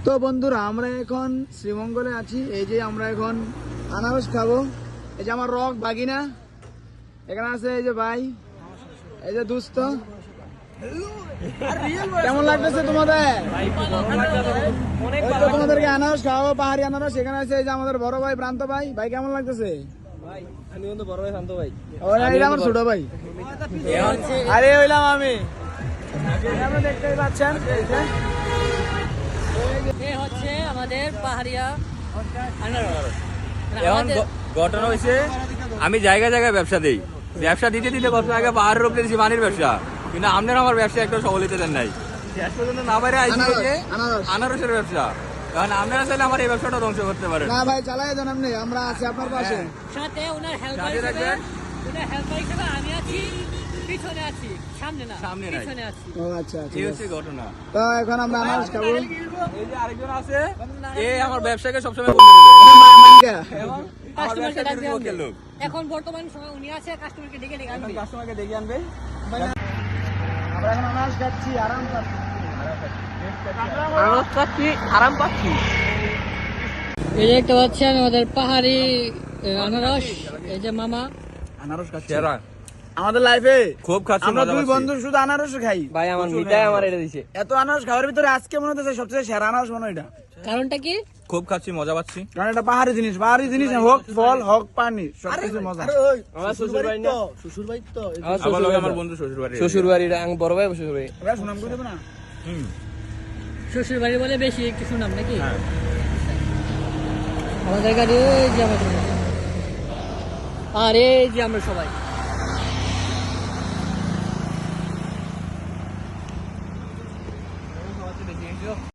তো বন্ধুরা আমরা এখন শ্রীমঙ্গলে আছি। এই যে আমরা এখন আনারস খাবো। এই যে আমার রক বাগিনা এখানে আছে, এই যে ভাই, এই যে দুস্থ। কেমন লাগতেছে তোমাদের? তোমাদেরকে আনারস খাওয়াবো, পাহাড়ি আনারস। এখানে আছে এই যে আমাদের বড় ভাই প্রান্ত ভাই। ভাই কেমন লাগতেছে? আমি কিন্তু বড় ভাই শান্ত ভাই। এটা আমার ছোট ভাই। আরে হইলাম আমি। আপনারা দেখতেই পাচ্ছেন হচ্ছে আমাদের পাহাড়িয়া আনারস। এখন ঘটনা হয়েছে, আমি জায়গায় জায়গায় ব্যবসা দিই। ব্যবসা দিতে দিতে কত আগে পাহাড়ের উপরে দিচ্ছি পানির ব্যবসা, কিন্তু আপনারা আমার ব্যবসা একটা সফল হতে দেন নাই। শেষ পর্যন্ত না বাইরে আইসি যে আনারসের ব্যবসা। কারণ আপনারা চাইলে আমার এই ব্যবসাটা ধ্বংস করতে পারেন না। ভাই চালাই দেন আপনি, আমরা আছি আপনার পাশে। সাথে ওনার হেল্পার হিসেবে আমি আছি, পিছনে আছি, সামনে না, সামনে নাই। পিছনে আছি। ও আচ্ছা আচ্ছা, এই হচ্ছে ঘটনা। তো এখন আমরা আনারস খাবো। এই যে আরেকজন আছে, এ আমার ব্যবসাকে সবসময় বন্ধ করে দেয়। মানকা। এবং আমার কাস্টমারকে ব্যবসার ডাকবে বিরুদ্ধে আনবে। লোক। এখন বর্তমান সময় উনি আছে, কাস্টমারকে ডেকে ডেকে আনবে। কাস্টমারকে দেখে আনবে। আমরা এখন আনারস খাচ্ছি, আরাম খাচ্ছি। আনারস খাচ্ছি, আরাম পাচ্ছি। এই যে দেখতে পাচ্ছেন আমাদের পাহাড়ি আনারস। এই যে মামা আনারস খাচ্ছি সেরা। আমাদের লাইফে খুব খাচ্ছি, আমরা মজা দুই পাচ্ছি। বন্ধু শুধু আনারস খাই। ভাই আমার মিঠাই আমার এটা দিছে। এত আনারস খাওয়ার ভিতরে আজকে মনে হচ্ছে সবচেয়ে সেরা আনারস মনে হয় এটা। কারণটা কি? খুব খাচ্ছি, মজা পাচ্ছি। কারণ এটা পাহাড়ি জিনিস, পাহাড়ি জিনিস হোক ফল হোক পানি সবকিছু মজা। আমার শ্বশুর বাড়ি না, শ্বশুর বাড়ি তো আমার লগে আমার বন্ধু শ্বশুর বাড়ি। শ্বশুর বাড়ি বড় ভাই শ্বশুর বাড়ি। ওরা সুনাম করে দেবে না। শ্বশুর বাড়ি বলে বেশি একটু শুনাম নাকি? হ্যাঁ। আমাদের গাড়ি ওই যে আমাদের, আর এই যে আমরা সবাই।